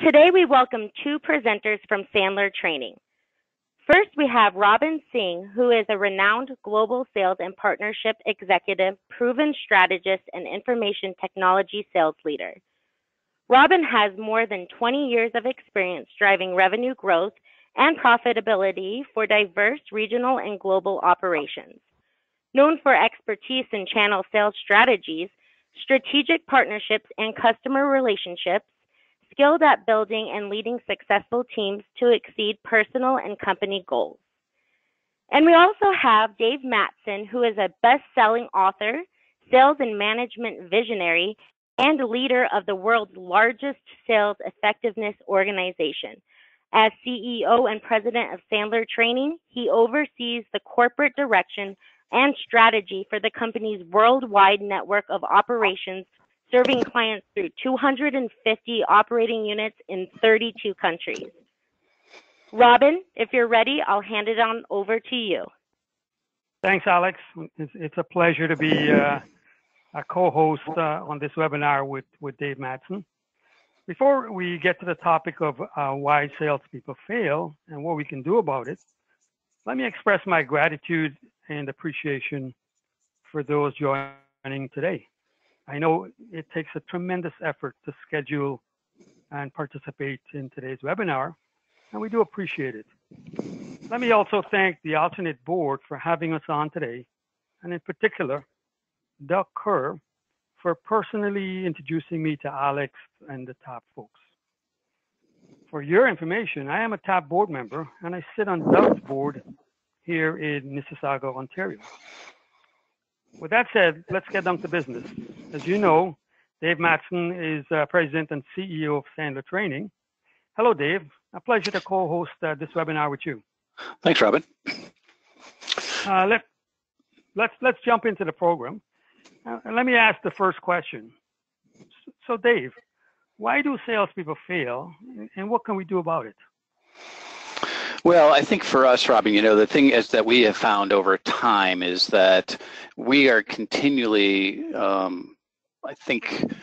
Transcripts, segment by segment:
Today we welcome two presenters from Sandler Training. First, we have Robin Singh, who is a renowned global sales and partnership executive, proven strategist, and information technology sales leader. Robin has more than 20 years of experience driving revenue growth and profitability for diverse regional and global operations. Known for expertise in channel sales strategies, strategic partnerships, and customer relationships, skilled at building and leading successful teams to exceed personal and company goals. And we also have Dave Mattson, who is a best-selling author, sales and management visionary, and leader of the world's largest sales effectiveness organization. As CEO and president of Sandler Training, he oversees the corporate direction and strategy for the company's worldwide network of operations, serving clients through 250 operating units in 32 countries. Robin, if you're ready, I'll hand it on over to you. Thanks, Alex. It's a pleasure to be a co-host on this webinar with Dave Mattson. Before we get to the topic of why salespeople fail and what we can do about it, let me express my gratitude and appreciation for those joining today. I know it takes a tremendous effort to schedule and participate in today's webinar, and we do appreciate it. Let me also thank the alternate board for having us on today, and in particular, Doug Kerr for personally introducing me to Alex and the top folks. For your information, I am a top board member, and I sit on Doug's board here in Mississauga, Ontario. With that said, let's get down to business. As you know, Dave Mattson is President and CEO of Sandler Training. Hello, Dave. A pleasure to co-host this webinar with you. Thanks, Robin. Let's jump into the program. Let me ask the first question. So, Dave, why do salespeople fail, and what can we do about it? Well, I think for us, Robin, the thing is that we have found over time is that we are continually, I think,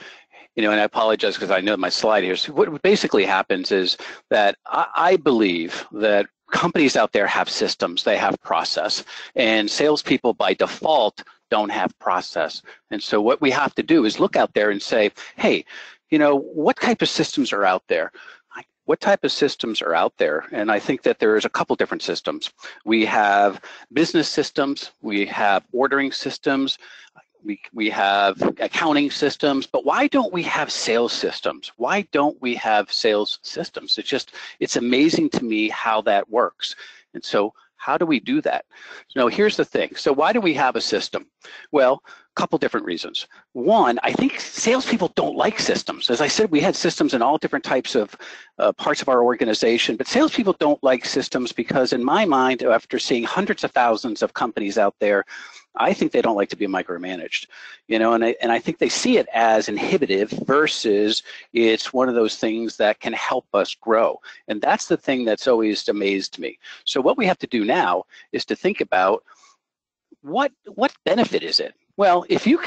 and I apologize because I know my slide here. So what basically happens is that I believe that companies out there have systems, they have process, and salespeople by default don't have process. And so what we have to do is look out there and say, hey, what type of systems are out there? What type of systems are out there? And I think that there's a couple different systems. We have business systems, we have ordering systems, we have accounting systems, but why don't we have sales systems? Why don't we have sales systems? It's amazing to me how that works. And so how do we do that? Here's the thing. So why do we have a system? Well, a couple different reasons. One, I think salespeople don't like systems. As I said, we had systems in all different types of parts of our organization, but salespeople don't like systems because in my mind, after seeing hundreds of thousands of companies out there, I think they don't like to be micromanaged, and I think they see it as inhibitive versus it's one of those things that can help us grow. And that's the thing that's always amazed me. So what we have to do now is to think about what benefit is it? Well, if you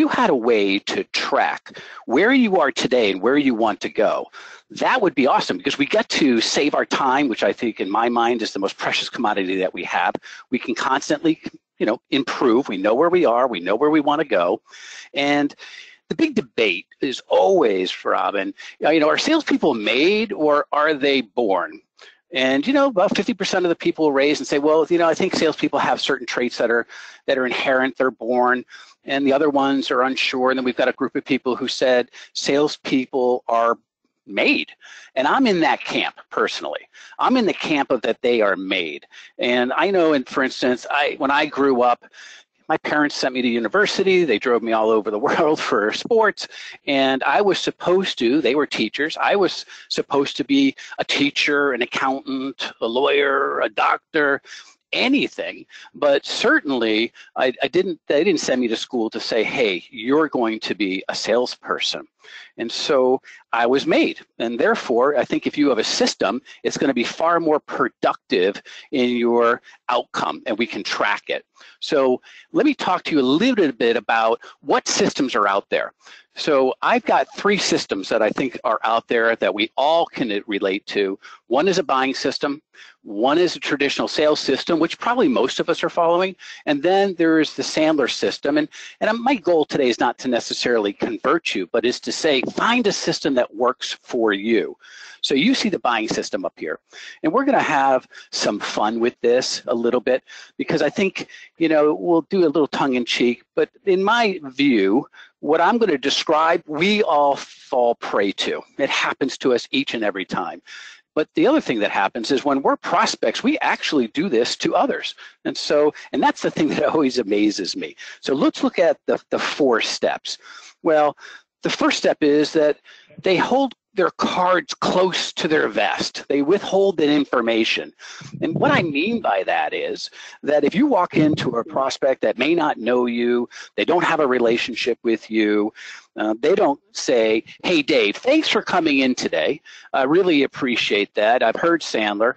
had a way to track where you are today and where you want to go, that would be awesome because we get to save our time, which I think in my mind is the most precious commodity that we have. We can constantly improve. We know where we are. We know where we want to go. And the big debate is always, Robin, are salespeople made or are they born? And, about 50% of the people raise and say, well, I think salespeople have certain traits that are inherent, they're born, and the other ones are unsure. And then we've got a group of people who said salespeople are made. And I'm in that camp personally. I'm in the camp of that they are made. And I know, and for instance, when I grew up, my parents sent me to university. They drove me all over the world for sports. And I was supposed to, they were teachers. I was supposed to be a teacher, an accountant, a lawyer, a doctor, anything. But certainly they didn't send me to school to say, hey, you're going to be a salesperson. And so I was made. And therefore, I think if you have a system, it's going to be far more productive in your outcome, and we can track it. So let me talk to you a little bit about what systems are out there. So I've got 3 systems that I think are out there that we all can relate to. One is a buying system. One is a traditional sales system, which probably most of us are following. And then there is the Sandler system. And my goal today is not to necessarily convert you, but is to say, find a system that works for you. So you see the buying system up here. And we're going to have some fun with this a little bit, because I think, we'll do a little tongue-in-cheek. But in my view, what I'm going to describe, we all fall prey to. It happens to us each and every time. But the other thing that happens is when we're prospects, we actually do this to others. And that's the thing that always amazes me. So let's look at the 4 steps. Well, the first step is that they hold their cards close to their vest. They withhold that information. And what I mean by that is that if you walk into a prospect that may not know you, they don't have a relationship with you, they don't say, hey, Dave, thanks for coming in today. I really appreciate that. I've heard Sandler.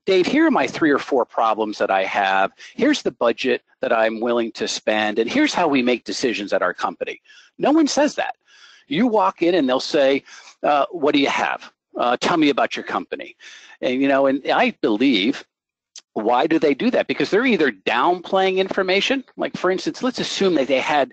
Dave, here are my 3 or 4 problems that I have. Here's the budget that I'm willing to spend, and here's how we make decisions at our company. No one says that. You walk in and they'll say, what do you have? Tell me about your company. And, and I believe, why do they do that? Because they're either downplaying information. Like, for instance, let's assume that they had,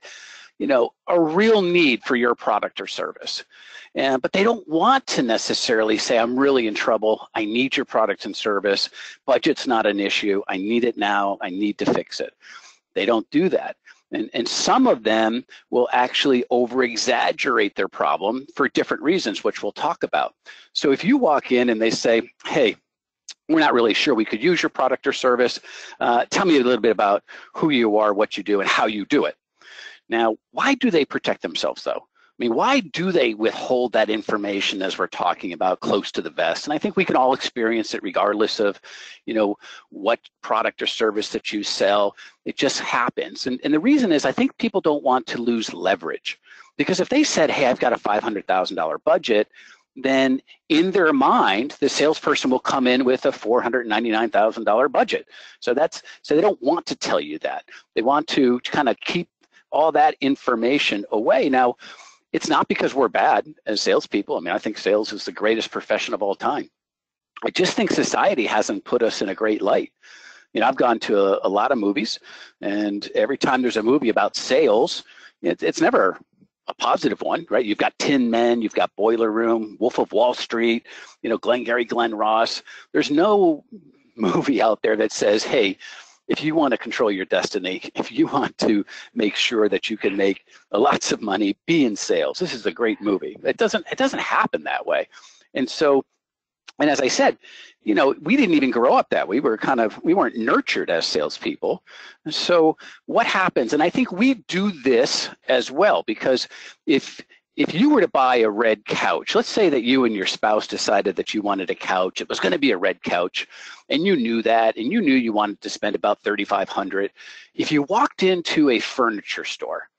a real need for your product or service. But they don't want to necessarily say, I'm really in trouble. I need your product and service. Budget's not an issue. I need it now. I need to fix it. They don't do that. And some of them will actually over-exaggerate their problem for different reasons, which we'll talk about. So if you walk in and they say, hey, we're not really sure we could use your product or service, tell me a little bit about who you are, what you do, and how you do it. Now, why do they protect themselves, though? I mean, why do they withhold that information, as we're talking about, close to the vest? And I think we can all experience it regardless of, what product or service that you sell. It just happens. And the reason is I think people don't want to lose leverage. Because if they said, hey, I've got a $500,000 budget, then in their mind, the salesperson will come in with a $499,000 budget. So they don't want to tell you that. They want to kind of keep all that information away. Now, it's not because we're bad as salespeople. I mean, I think sales is the greatest profession of all time. I just think society hasn't put us in a great light. I've gone to a lot of movies, and every time there's a movie about sales, it's never a positive one, right? You've got Tin Men, you've got Boiler Room, Wolf of Wall Street, Glengarry Glen Ross. There's no movie out there that says, hey, if you want to control your destiny, if you want to make sure that you can make lots of money, be in sales. This is a great movie. It doesn't happen that way. And as I said, we didn't even grow up that way. We weren't nurtured as salespeople. And so what happens, and I think we do this as well, because if you were to buy a red couch, let's say that you and your spouse decided that you wanted a couch, it was going to be a red couch, and you knew that, and you knew you wanted to spend about $3,500. If you walked into a furniture store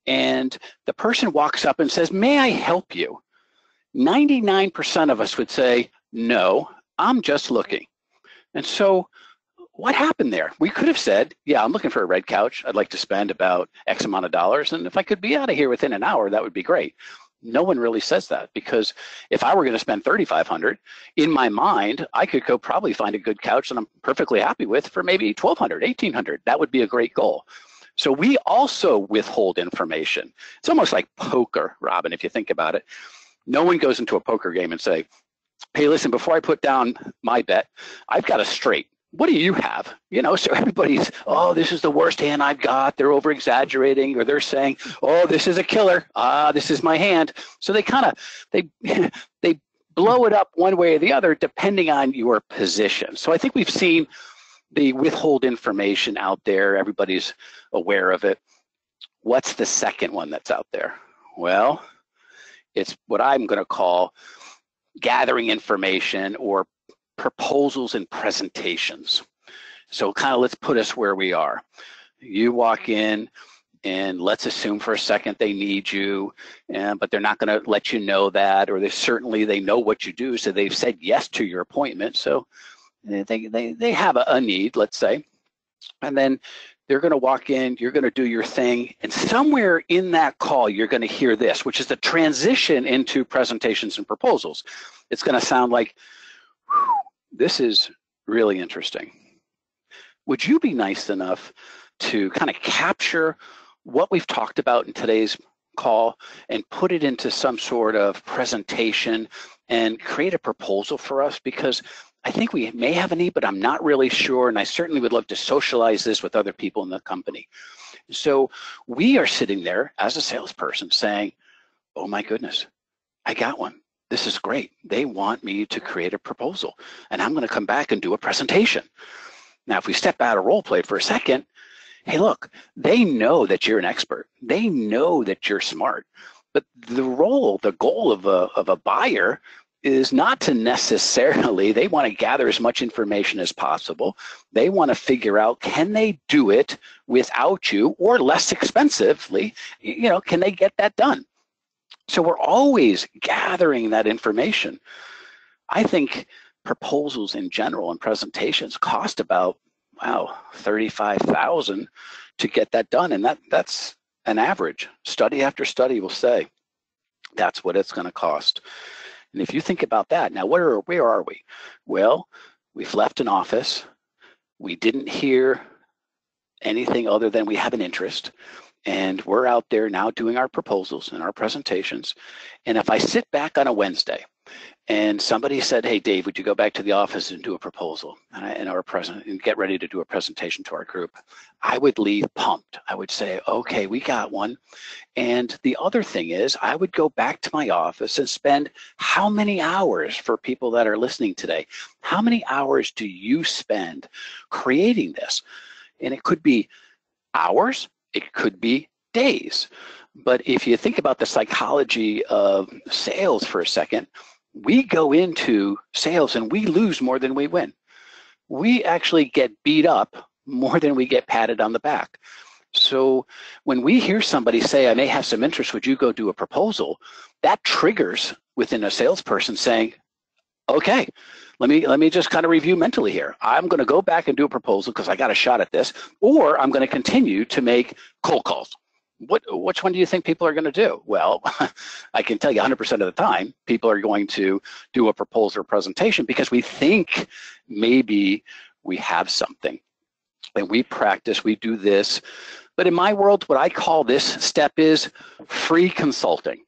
and the person walks up and says, may I help you? 99% of us would say, no, I'm just looking. And so what happened there? We could have said, yeah, I'm looking for a red couch. I'd like to spend about X amount of dollars. And if I could be out of here within an hour, that would be great. No one really says that, because if I were going to spend $3,500, in my mind, I could go probably find a good couch that I'm perfectly happy with for maybe $1,200, $1,800. That would be a great goal. So we also withhold information. It's almost like poker, Robin, if you think about it. No one goes into a poker game and say, hey, listen, before I put down my bet, I've got a straight. What do you have? So everybody's, oh, this is the worst hand I've got. They're over exaggerating, or they're saying, oh, this is a killer. This is my hand. So they they blow it up one way or the other, depending on your position. So I think we've seen the withhold information out there. Everybody's aware of it. What's the second one that's out there? Well, it's what I'm going to call gathering information, or proposals and presentations. So kind of let's put us where we are. You walk in and let's assume for a second they need you, but they're not going to let you know that, or they know what you do, so they've said yes to your appointment, so they have a need, let's say, and then they're going to walk in, you're going to do your thing, and somewhere in that call you're going to hear this, which is the transition into presentations and proposals. It's going to sound like, this is really interesting. Would you be nice enough to kind of capture what we've talked about in today's call and put it into some sort of presentation and create a proposal for us? Because I think we may have a need, but I'm not really sure, and I certainly would love to socialize this with other people in the company. So we are sitting there as a salesperson saying, oh my goodness, I got one. This is great. They want me to create a proposal, and I'm going to come back and do a presentation. Now, if we step out of role play for a second, hey, look, they know that you're an expert. They know that you're smart. But the goal of a buyer is not to necessarily, they want to gather as much information as possible. They want to figure out, can they do it without you or less expensively? Can they get that done? So we're always gathering that information. I think proposals in general and presentations cost about, $35,000 to get that done. And that's an average. Study after study will say that's what it's going to cost. And if you think about that, now where are we? Well, we've left an office. We didn't hear anything other than we have an interest. And we're out there now doing our proposals and our presentations. And if I sit back on a Wednesday and somebody said, hey, Dave, would you go back to the office and do a proposal and get ready to do a presentation to our group, I would leave pumped. I would say, okay, we got one. And the other thing is, I would go back to my office and spend how many hours, for people that are listening today, how many hours do you spend creating this? And it could be hours, it could be days. But if you think about the psychology of sales for a second, we go into sales and we lose more than we win. We actually get beat up more than we get patted on the back. So when we hear somebody say, I may have some interest, would you go do a proposal? That triggers within a salesperson saying, okay, let me just kind of review mentally here. I'm going to go back and do a proposal because I got a shot at this, or I'm going to continue to make cold calls. Which one do you think people are going to do? Well, I can tell you 100% of the time, people are going to do a proposal or presentation because we think maybe we have something. And we practice, we do this. But in my world, what I call this step is free consulting.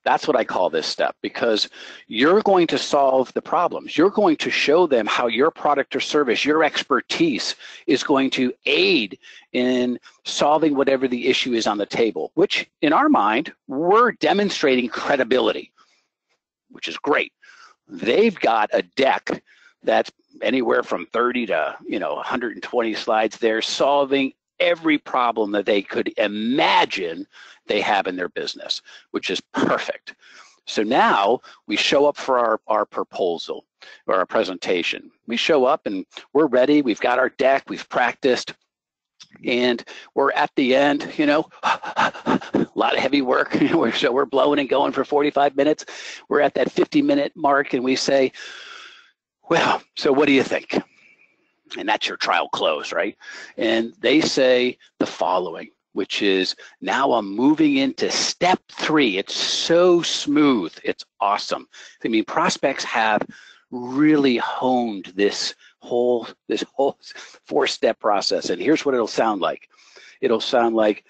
That's what I call this step, because you're going to solve the problems. You're going to show them how your product or service, your expertise is going to aid in solving whatever the issue is on the table, which in our mind, we're demonstrating credibility, which is great. They've got a deck that's anywhere from 30 to 120 slides there, solving every problem that they could imagine they have in their business, which is perfect. So now we show up for our proposal or our presentation. We show up and we're ready. We've got our deck, we've practiced, and we're at the end, a lot of heavy work. So we're blowing and going for 45 minutes. We're at that 50-minute mark and we say, well, so what do you think? And that's your trial close, right? And they say the following, which is, now I'm moving into step 3. It's so smooth. It's awesome. I mean, prospects have really honed this whole 4-step process. And here's what it'll sound like. It'll sound like,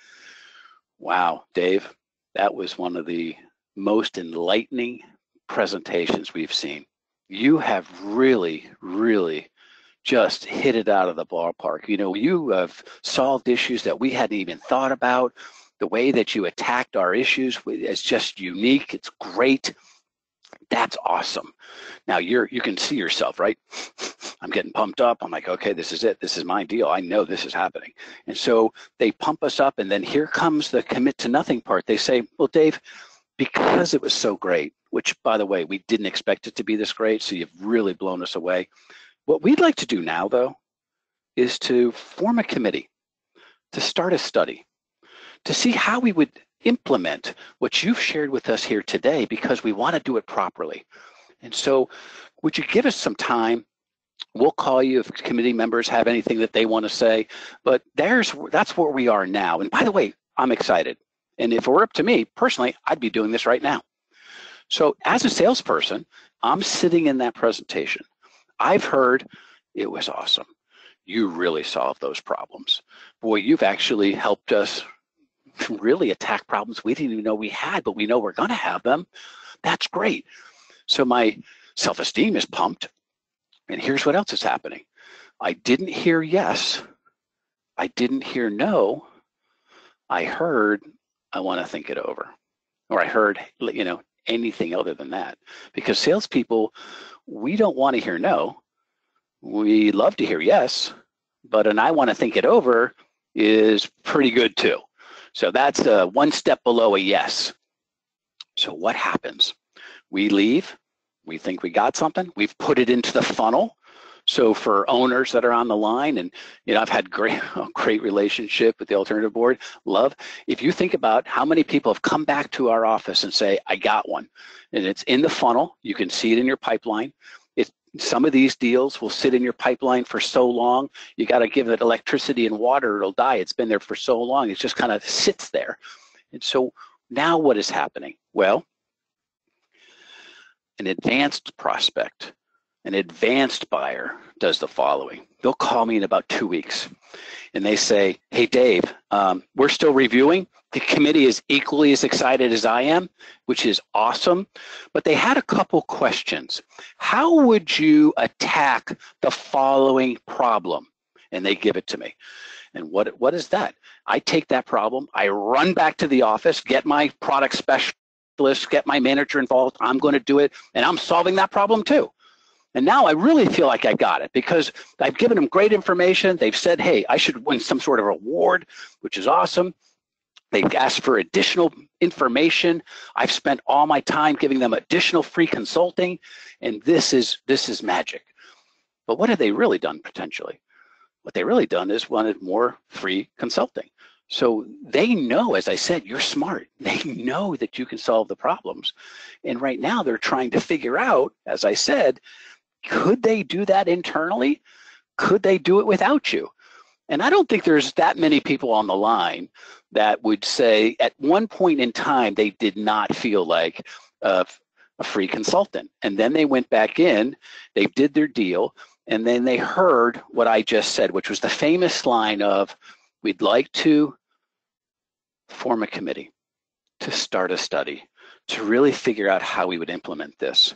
wow, Dave, that was one of the most enlightening presentations we've seen. You have really, really just hit it out of the ballpark. You have solved issues that we hadn't even thought about. The way that you attacked our issues is just unique. It's great. That's awesome. Now you can see yourself, right? I'm getting pumped up. I'm like, okay, this is it. This is my deal. I know this is happening. And so they pump us up, and then here comes the commit to nothing part. They say, well, Dave, because it was so great, which, by the way, we didn't expect it to be this great, so you've really blown us away. What we'd like to do now, though, is to form a committee, to start a study, to see how we would implement what you've shared with us here today, because we want to do it properly. And so would you give us some time? We'll call you if committee members have anything that they want to say, but that's where we are now. And by the way, I'm excited. And if it were up to me personally, I'd be doing this right now. So as a salesperson, I'm sitting in that presentation. I've heard it was awesome. You really solved those problems. Boy, you've actually helped us really attack problems we didn't even know we had, but we know we're going to have them. That's great. So my self-esteem is pumped. And here's what else is happening. I didn't hear yes. I didn't hear no. I heard, I want to think it over. Or I heard, anything other than that. Because salespeople, we don't want to hear no. We love to hear yes, but an I want to think it over is pretty good too. So that's one step below a yes. So what happens? We leave, we think we got something, we've put it into the funnel. So for owners that are on the line, and I've had great relationship with the alternative board, love. If you think about how many people have come back to our office and say, I got one, and it's in the funnel, you can see it in your pipeline. Some of these deals will sit in your pipeline for so long, you got to give it electricity and water, it'll die. It's been there for so long, it just kind of sits there. And so now what is happening? Well, an advanced prospect, an advanced buyer does the following. They'll call me in about 2 weeks and they say, hey, Dave, we're still reviewing. The committee is equally as excited as I am, which is awesome. But they had a couple questions. How would you attack the following problem? And they give it to me. And what is that? I take that problem, I run back to the office, get my product specialist, get my manager involved. I'm going to do it, and I'm solving that problem too. And now I really feel like I got it because I've given them great information. They've said, hey, I should win some sort of award, which is awesome. They've asked for additional information. I've spent all my time giving them additional free consulting, and this is magic. But what have they really done potentially? What they really done is wanted more free consulting. So they know, as I said, you're smart. They know that you can solve the problems. And right now they're trying to figure out, as I said, could they do that internally? Could they do it without you? And I don't think there's that many people on the line that would say at one point in time they did not feel like a free consultant. And then they went back in, they did their deal, and then they heard what I just said, which was the famous line of, we'd like to form a committee, to start a study, to really figure out how we would implement this.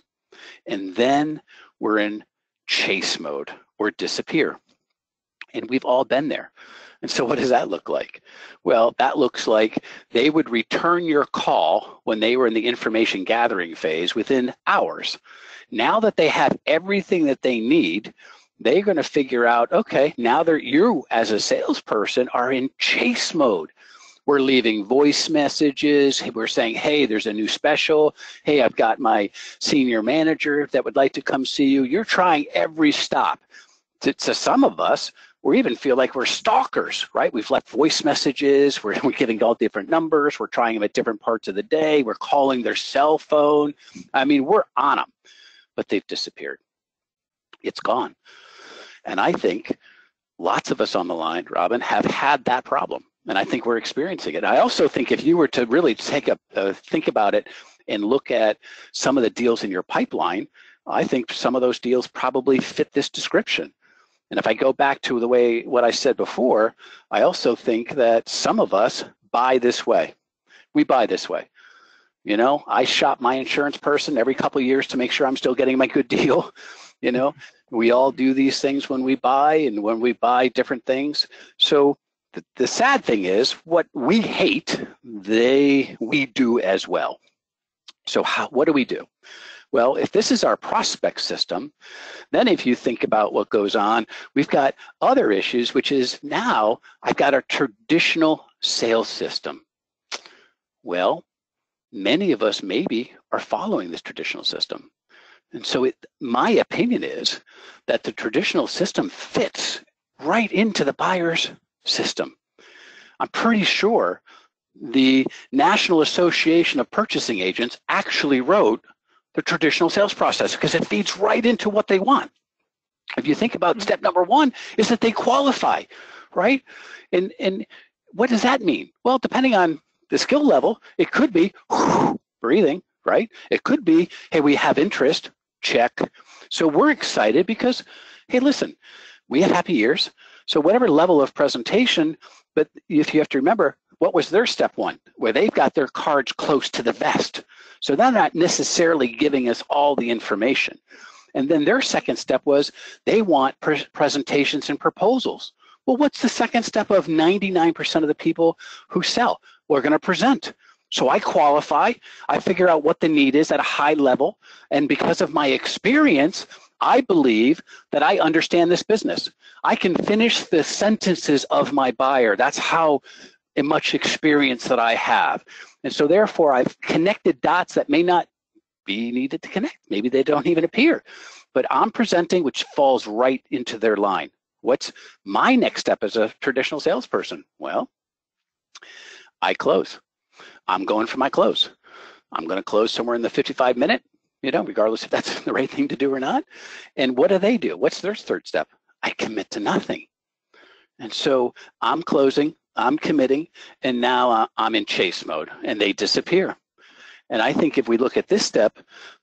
And then we're in chase mode or disappear. And we've all been there. And so what does that look like? Well, that looks like they would return your call when they were in the information gathering phase within hours. Now that they have everything that they need, they're going to figure out, okay, now you as a salesperson are in chase mode. We're leaving voice messages. We're saying, hey, there's a new special. Hey, I've got my senior manager that would like to come see you. You're trying every stop. To some of us, we even feel like we're stalkers, right? We've left voice messages. We're giving all different numbers. We're trying them at different parts of the day. We're calling their cell phone. I mean, we're on them, but they've disappeared. It's gone. And I think lots of us on the line, Robin, have had that problem. And I think we're experiencing it. I also think if you were to really take think about it and look at some of the deals in your pipeline, I think some of those deals probably fit this description. And if I go back to what I said before, I also think that some of us buy this way. We buy this way. I shop my insurance person every couple of years to make sure I'm still getting my good deal. We all do these things when we buy and when we buy different things. So the sad thing is what we hate, we do as well. So what do we do? Well, if this is our prospect system, then if you think about what goes on, we've got other issues, which is now I've got a traditional sales system. Well, many of us maybe are following this traditional system. And so my opinion is that the traditional system fits right into the buyer's system. I'm pretty sure the National Association of Purchasing Agents actually wrote the traditional sales process because it feeds right into what they want. If you think about step number one is that they qualify, right? And what does that mean? Well, depending on the skill level, it could be breathing, right? It could be, hey, we have interest, check. So we're excited because, hey, listen, we have happy ears. So whatever level of presentation, but if you have to remember, what was their step one? Where they've got their cards close to the vest. So they're not necessarily giving us all the information. And then their second step was they want presentations and proposals. Well, what's the second step of 99% of the people who sell? We're going to present. So I qualify, I figure out what the need is at a high level, and because of my experience, I believe that I understand this business. I can finish the sentences of my buyer. That's how much experience that I have. And so therefore, I've connected dots that may not be needed to connect. Maybe they don't even appear, but I'm presenting, which falls right into their line. What's my next step as a traditional salesperson? Well, I close. I'm going for my close. I'm going to close somewhere in the 55-minute, regardless if that's the right thing to do or not. And what do? What's their third step? I commit to nothing. And so I'm closing, I'm committing, and now I'm in chase mode, and they disappear. And I think if we look at this step,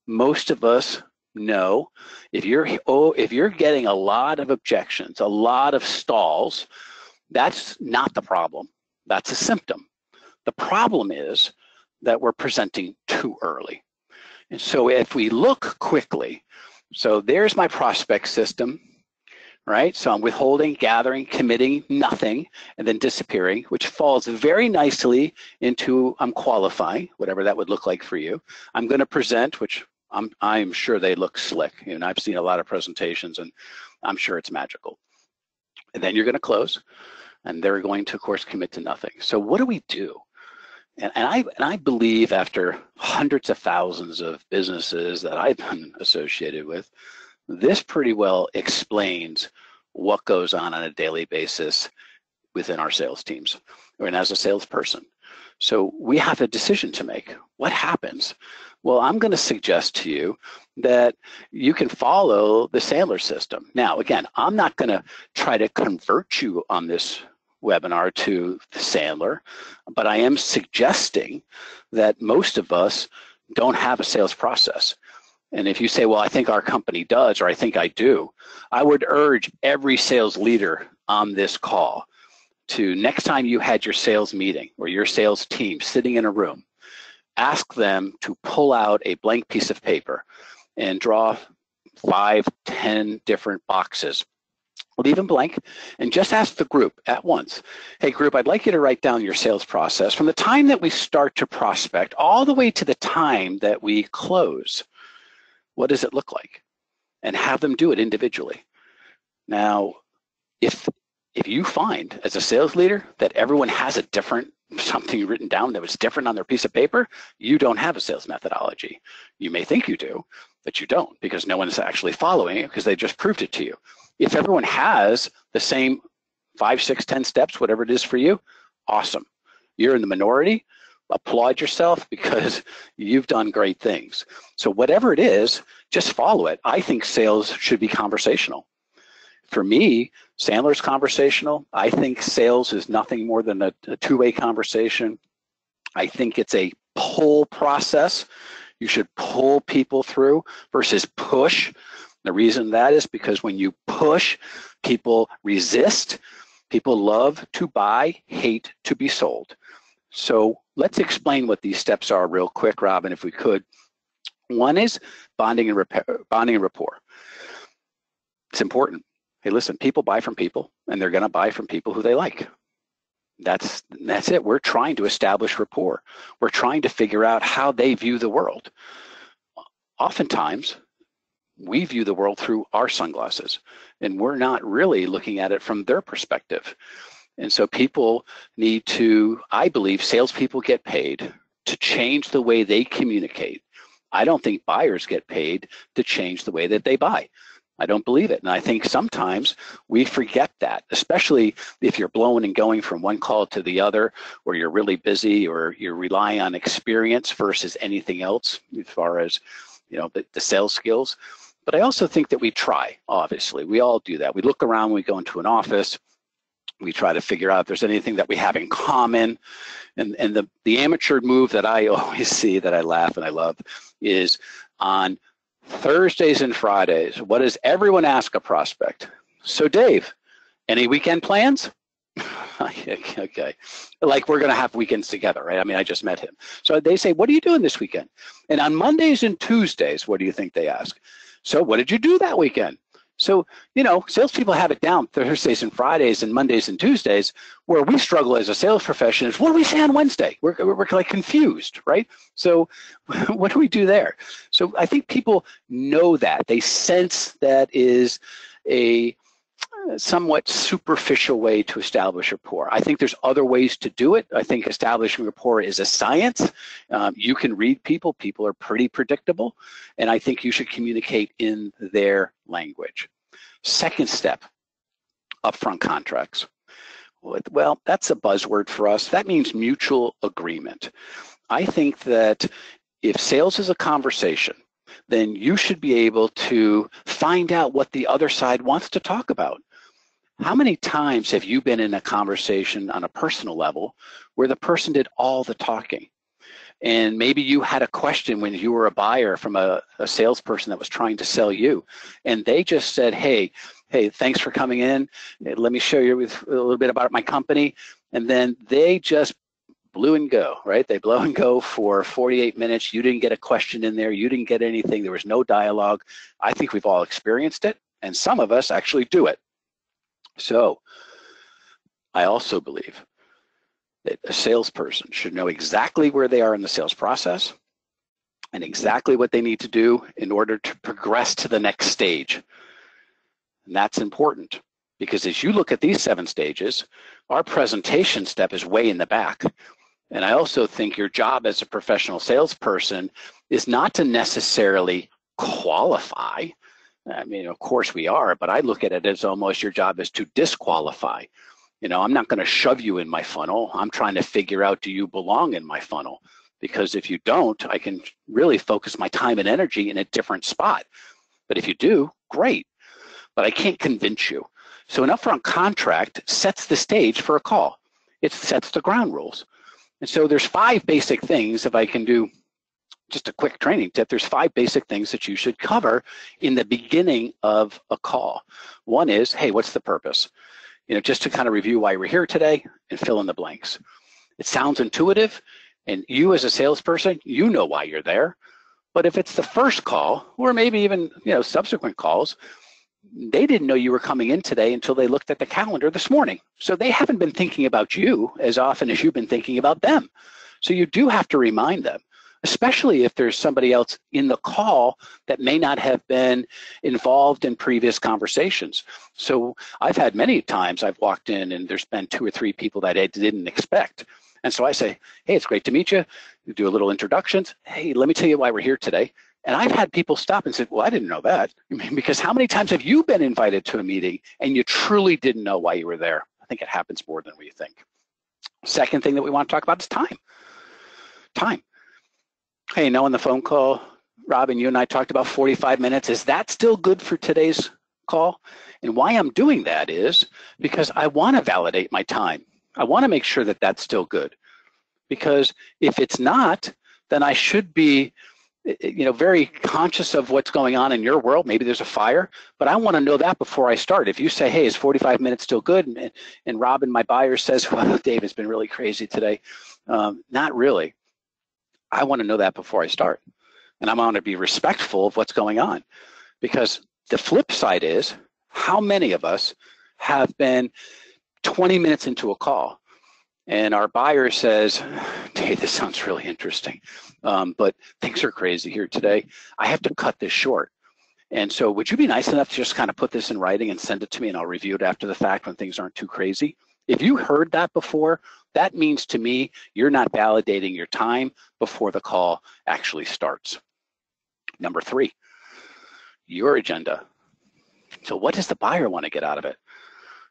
most of us know if you're getting a lot of objections, a lot of stalls, that's not the problem. That's a symptom. The problem is that we're presenting too early. And so if we look quickly, so there's my prospect system, right? So I'm withholding, gathering, committing, nothing, and then disappearing, which falls very nicely into I'm qualifying, whatever that would look like for you. I'm going to present, which I'm sure they look slick. I've seen a lot of presentations, and I'm sure it's magical. And then you're going to close, and they're going to, of course, commit to nothing. So what do we do? And I believe after hundreds of thousands of businesses that I've been associated with, this pretty well explains what goes on a daily basis within our sales teams and as a salesperson. So we have a decision to make. What happens? Well, I'm going to suggest to you that you can follow the Sandler system. Now, again, I'm not going to try to convert you on this webinar to the Sandler, but I am suggesting that most of us don't have a sales process. And if you say, well, I think our company does, or I think I do, I would urge every sales leader on this call to, next time you had your sales meeting or your sales team sitting in a room, ask them to pull out a blank piece of paper and draw 5, 10 different boxes. Leave them blank and just ask the group at once, hey group, I'd like you to write down your sales process from the time that we start to prospect all the way to the time that we close. What does it look like? And have them do it individually. Now, if you find as a sales leader that everyone has a different something written down that was different on their piece of paper, you don't have a sales methodology. You may think you do, but you don't, because no one's actually following it because they just proved it to you. If everyone has the same 5, 6, 10 steps, whatever it is for you, awesome. You're in the minority. Applaud yourself because you've done great things. So whatever it is, just follow it. I think sales should be conversational. For me, Sandler's conversational. I think sales is nothing more than a two-way conversation. I think it's a pull process. You should pull people through versus push. The reason that is because when you push, people resist. People love to buy, hate to be sold. So let's explain what these steps are real quick, Robin, if we could. One is bonding and rapport. It's important. Hey, listen, people buy from people, and they're going to buy from people who they like. That's it. We're trying to establish rapport. We're trying to figure out how they view the world. Oftentimes, we view the world through our sunglasses, and we're not really looking at it from their perspective. And so people need to, I believe, salespeople get paid to change the way they communicate. I don't think buyers get paid to change the way that they buy. I don't believe it. And I think sometimes we forget that, especially if you're blowing and going from one call to the other, or you're really busy, or you're relying on experience versus anything else as far as, the sales skills. But I also think that we try, obviously. We all do that. We look around when we go into an office. We try to figure out if there's anything that we have in common. And the amateur move that I always see that I laugh and I love is on Thursdays and Fridays, what does everyone ask a prospect? So Dave, any weekend plans? Okay. Like we're going to have weekends together, right? I mean, I just met him. So they say, what are you doing this weekend? And on Mondays and Tuesdays, what do you think they ask? So what did you do that weekend? So, salespeople have it down Thursdays and Fridays and Mondays and Tuesdays. Where we struggle as a sales profession is, what do we say on Wednesday? We're like confused, right? So what do we do there? So I think people know that. They sense that is a somewhat superficial way to establish rapport. I think there's other ways to do it. I think establishing rapport is a science. You can read people. People are pretty predictable. And I think you should communicate in their language. Second step, upfront contracts. Well, that's a buzzword for us. That means mutual agreement. I think that if sales is a conversation, then you should be able to find out what the other side wants to talk about. How many times have you been in a conversation on a personal level where the person did all the talking? And maybe you had a question when you were a buyer from a salesperson that was trying to sell you, and they just said, hey, thanks for coming in. Let me show you a little bit about my company. And then they just blew and go, right? They blow and go for 48 minutes. You didn't get a question in there. You didn't get anything. There was no dialogue. I think we've all experienced it, and some of us actually do it. So I also believe that a salesperson should know exactly where they are in the sales process and exactly what they need to do in order to progress to the next stage. And that's important because as you look at these 7 stages, our presentation step is way in the back. And I also think your job as a professional salesperson is not to necessarily qualify. I mean, of course we are, but I look at it as almost your job is to disqualify. I'm not going to shove you in my funnel. I'm trying to figure out, do you belong in my funnel? Because if you don't, I can really focus my time and energy in a different spot. But if you do, great. But I can't convince you. So an upfront contract sets the stage for a call. It sets the ground rules. And so there's 5 basic things, if I can do just a quick training tip, there's 5 basic things that you should cover in the beginning of a call. One is, hey, what's the purpose? Just to kind of review why we're here today and fill in the blanks. It sounds intuitive, and you as a salesperson, you know why you're there. But if it's the first call, or maybe even subsequent calls, they didn't know you were coming in today until they looked at the calendar this morning. So they haven't been thinking about you as often as you've been thinking about them. So you do have to remind them, especially if there's somebody else in the call that may not have been involved in previous conversations. So I've had many times I've walked in and there's been 2 or 3 people that I didn't expect. And so I say, hey, it's great to meet you. You do a little introductions. Hey, let me tell you why we're here today. And I've had people stop and say, well, I didn't know that. Because how many times have you been invited to a meeting and you truly didn't know why you were there? I think it happens more than we think. Second thing that we want to talk about is time. Time. Hey, on the phone call, Robin, you and I talked about 45 minutes. Is that still good for today's call? And why I'm doing that is because I want to validate my time. I want to make sure that that's still good. Because if it's not, then I should be very conscious of what's going on in your world. Maybe there's a fire, but I want to know that before I start. If you say, hey, is 45 minutes still good? And Robin, my buyer, says, well, Dave, it's been really crazy today. Not really. I want to know that before I start. And I want to be respectful of what's going on. Because the flip side is, how many of us have been 20 minutes into a call and our buyer says, Dave, this sounds really interesting, but things are crazy here today. I have to cut this short. And so would you be nice enough to just kind of put this in writing and send it to me, and I'll review it after the fact when things aren't too crazy? If you heard that before, that means to me you're not validating your time before the call actually starts. Number 3, your agenda. So what does the buyer want to get out of it?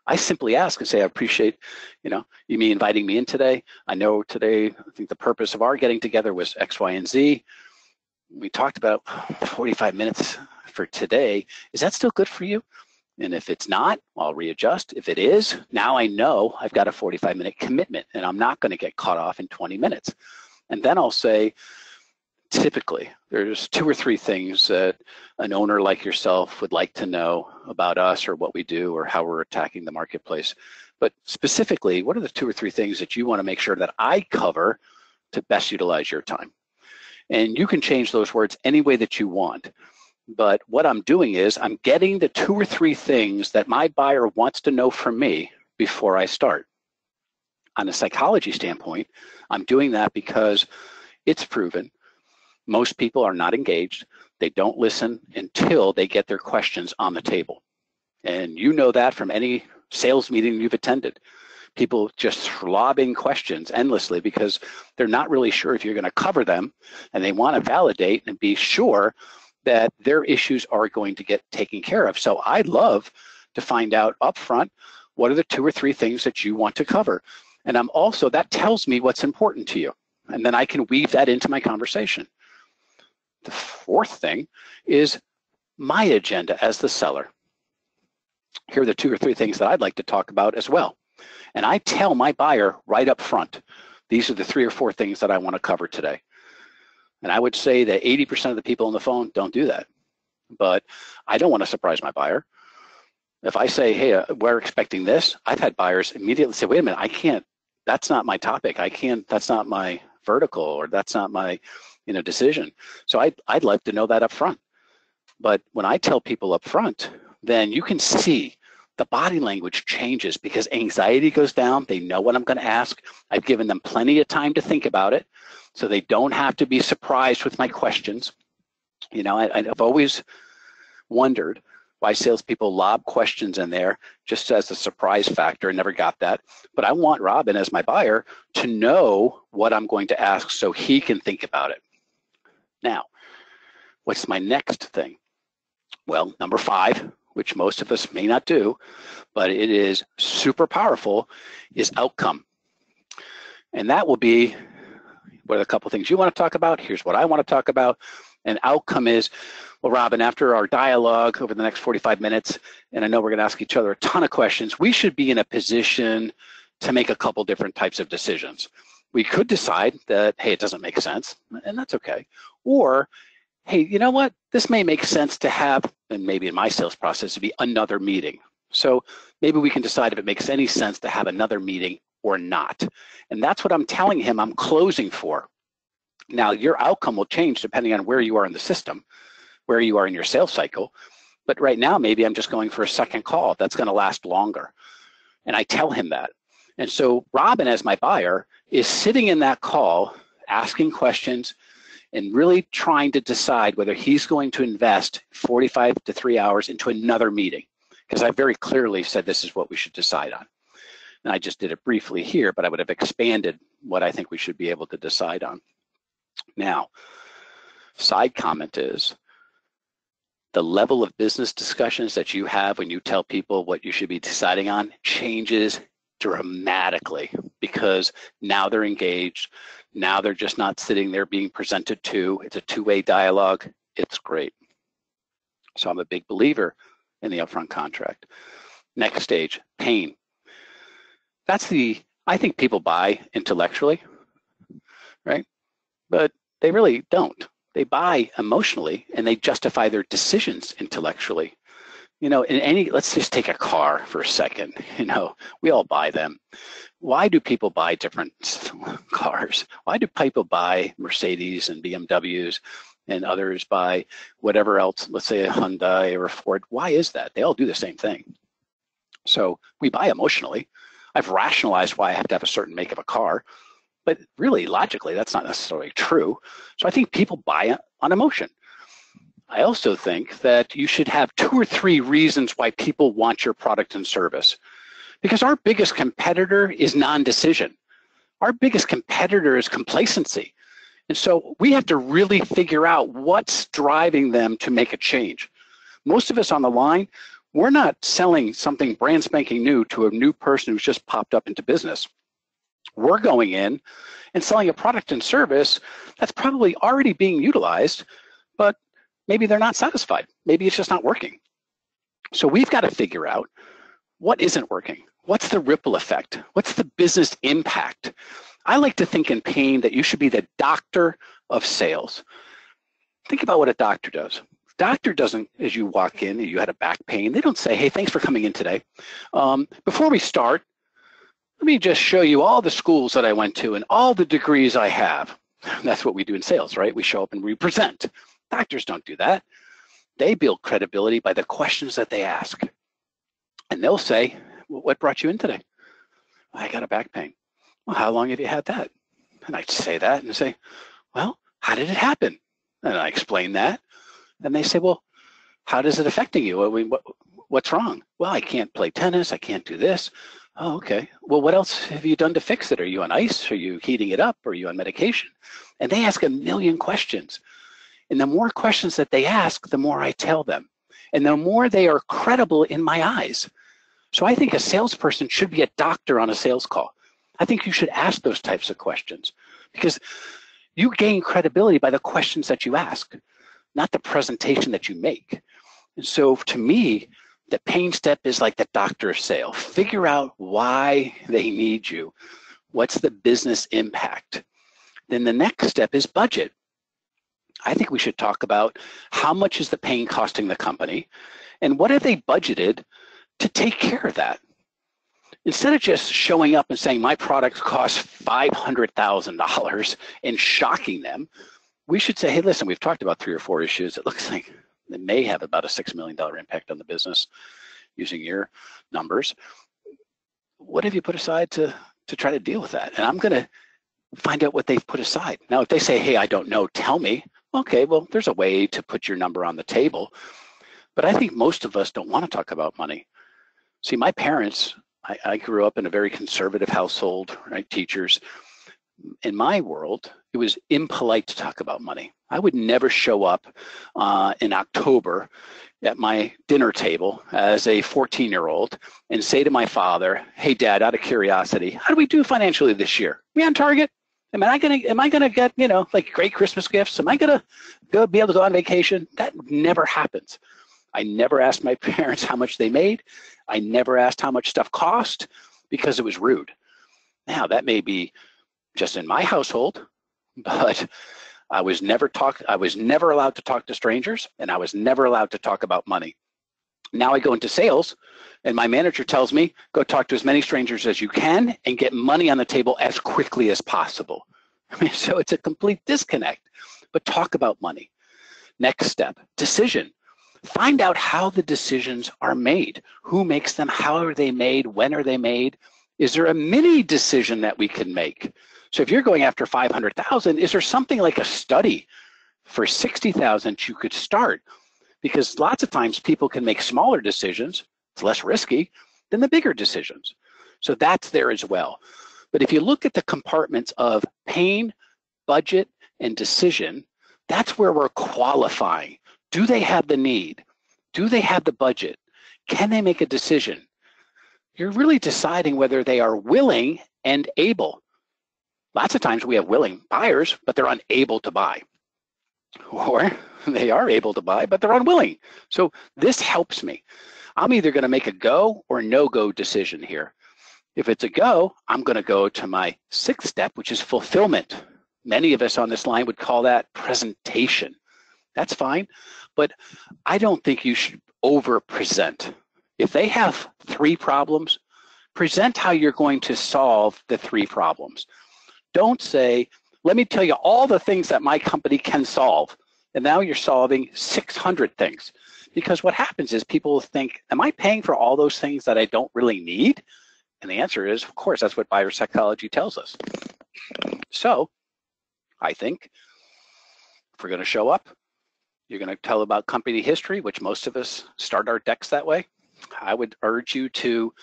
I simply ask and say, I appreciate, you me inviting me in today. I know today, I think the purpose of our getting together was X, Y, and Z. We talked about 45 minutes for today. Is that still good for you? And if it's not, I'll readjust. If it is, now I know I've got a 45-minute commitment and I'm not going to get caught off in 20 minutes. And then I'll say, typically, there's 2 or 3 things that an owner like yourself would like to know about us or what we do or how we're attacking the marketplace. But specifically, what are the 2 or 3 things that you want to make sure that I cover to best utilize your time? And you can change those words any way that you want. But what I'm doing is I'm getting the 2 or 3 things that my buyer wants to know from me before I start. On a psychology standpoint, I'm doing that because it's proven most people are not engaged. They don't listen until they get their questions on the table. And you know that from any sales meeting you've attended. People just lobbing questions endlessly because they're not really sure if you're going to cover them, and they want to validate and be sure that their issues are going to get taken care of. So I'd love to find out up front, what are the 2 or 3 things that you want to cover? And I'm also, that tells me what's important to you. And then I can weave that into my conversation. The 4th thing is my agenda as the seller. Here are the 2 or 3 things that I'd like to talk about as well. And I tell my buyer right up front, these are the 3 or 4 things that I want to cover today. And I would say that 80% of the people on the phone don't do that. But I don't want to surprise my buyer. If I say, hey, we're expecting this, I've had buyers immediately say, wait a minute, I can't, that's not my topic. I can't, that's not my vertical, or that's not my decision. So I'd like to know that up front. But when I tell people up front, then you can see the body language changes because anxiety goes down. They know what I'm going to ask. I've given them plenty of time to think about it, so they don't have to be surprised with my questions. I've always wondered why salespeople lob questions in there just as a surprise factor, and never got that. But I want Robin, as my buyer, to know what I'm going to ask so he can think about it. Now, what's my next thing? Well, number 5, which most of us may not do, but it is super powerful, is outcome. And that will be, what are the couple things you want to talk about? Here's what I want to talk about. And outcome is, well, Robin, after our dialogue over the next 45 minutes, and I know we're going to ask each other a ton of questions, we should be in a position to make a couple different types of decisions. We could decide that, hey, it doesn't make sense, and that's okay. Or, hey, you know what? This may make sense to have, and maybe in my sales process, to be another meeting. So maybe we can decide if it makes any sense to have another meeting or not. And that's what I'm telling him I'm closing for. Now, your outcome will change depending on where you are in the system, where you are in your sales cycle. But right now, maybe I'm just going for a second call. That's going to last longer. And I tell him that. And so Robin, as my buyer, is sitting in that call, asking questions, and really trying to decide whether he's going to invest 45 to 3 hours into another meeting. Because I very clearly said this is what we should decide on. And I just did it briefly here, but I would have expanded what I think we should be able to decide on. Now, side comment is, the level of business discussions that you have when you tell people what you should be deciding on changes dramatically, because now they're engaged. Now they're just not sitting there being presented to. It's a 2-way dialogue. It's great. So I'm a big believer in the upfront contract. Next stage, pain. I think people buy intellectually, right? But they really don't. They buy emotionally, and they justify their decisions intellectually. Let's just take a car for a second. We all buy them. Why do people buy different cars? Why do people buy Mercedes and BMWs and others buy whatever else, let's say a Hyundai or a Ford? Why is that? They all do the same thing. So we buy emotionally. I've rationalized why I have to have a certain make of a car, but really, logically, that's not necessarily true. So I think people buy on emotion. I also think that you should have 2 or 3 reasons why people want your product and service. Because our biggest competitor is non-decision. Our biggest competitor is complacency. And so we have to really figure out what's driving them to make a change. Most of us on the line, We're not selling something brand spanking new to a new person who's just popped up into business. We're going in and selling a product and service that's probably already being utilized, but maybe they're not satisfied. Maybe it's just not working. So we've got to figure out what isn't working. What's the ripple effect? What's the business impact? I like to think in pain that you should be the doctor of sales. Think about what a doctor does. Doctor doesn't, as you walk in and you had a back pain, they don't say, hey, thanks for coming in today. Before we start, let me just show you all the schools that I went to and all the degrees I have. That's what we do in sales, right? We show up and we present. Doctors don't do that. They build credibility by the questions that they ask. And they'll say, well, what brought you in today? I got a back pain. Well, how long have you had that? And I say that and say, well, how did it happen? And I explain that. And they say, well, how is it affecting you? I mean, what's wrong? Well, I can't play tennis. I can't do this. Oh, okay. Well, what else have you done to fix it? Are you on ice? Are you heating it up? Are you on medication? And they ask a million questions. And the more questions that they ask, the more I tell them. And the more they are credible in my eyes. So I think a salesperson should be a doctor on a sales call. I think you should ask those types of questions because you gain credibility by the questions that you ask, not the presentation that you make. And so to me, the pain step is like the doctor of sale. Figure out why they need you. What's the business impact? Then the next step is budget. I think we should talk about how much is the pain costing the company and what have they budgeted to take care of that. Instead of just showing up and saying my product costs $500,000 and shocking them, we should say, hey, listen, we've talked about 3 or 4 issues. It looks like it may have about a $6 million impact on the business using your numbers. What have you put aside to try to deal with that? And I'm going to find out what they've put aside. Now, if they say, hey, I don't know, tell me. Okay, well, there's a way to put your number on the table. But I think most of us don't want to talk about money. See, my parents, I grew up in a very conservative household, right? Teachers. In my world, it was impolite to talk about money. I would never show up in October at my dinner table as a 14-year-old and say to my father, hey, Dad, out of curiosity, how do we do financially this year? We on target? Am I gonna get, like great Christmas gifts? Am I gonna be able to go on vacation? That never happens. I never asked my parents how much they made. I never asked how much stuff cost because it was rude. Now that may be just in my household, but I was never allowed to talk to strangers, and I was never allowed to talk about money. Now I go into sales, and my manager tells me, go talk to as many strangers as you can and get money on the table as quickly as possible. I mean, so it's a complete disconnect, but talk about money. Next step, decision. Find out how the decisions are made. Who makes them? How are they made? When are they made? Is there a mini decision that we can make? So if you're going after 500,000, is there something like a study for 60,000 you could start? Because lots of times people can make smaller decisions, it's less risky than the bigger decisions. So that's there as well. But if you look at the compartments of pain, budget, and decision, that's where we're qualifying. Do they have the need? Do they have the budget? Can they make a decision? You're really deciding whether they are willing and able. Lots of times we have willing buyers, but they're unable to buy. Or they are able to buy, but they're unwilling. So this helps me. I'm either going to make a go or no-go decision here. If it's a go, I'm going to go to my 6th step, which is fulfillment. Many of us on this line would call that presentation. That's fine, but I don't think you should over-present. If they have 3 problems, present how you're going to solve the 3 problems. Don't say, let me tell you all the things that my company can solve. And now you're solving 600 things. Because what happens is people think, am I paying for all those things that I don't really need? And the answer is, of course, that's what buyer psychology tells us. So I think if we're going to show up, you're going to tell about company history, which most of us start our decks that way. I would urge you to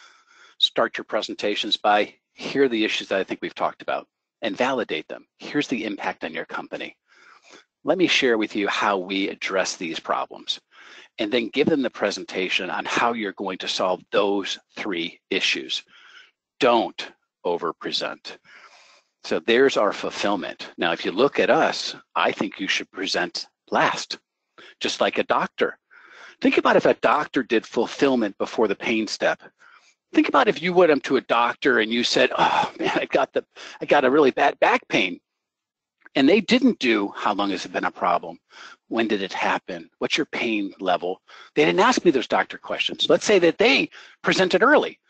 start your presentations by here are the issues that I think we've talked about and validate them. Here's the impact on your company. Let me share with you how we address these problems. and then give them the presentation on how you're going to solve those 3 issues. Don't over-present. So there's our fulfillment. Now, if you look at us, I think you should present last, just like a doctor. Think about if a doctor did fulfillment before the pain step. Think about if you went up to a doctor and you said, oh man, I got a really bad back pain. And they didn't do, how long has it been a problem? When did it happen? What's your pain level? They didn't ask me those doctor questions. Let's say that they presented early.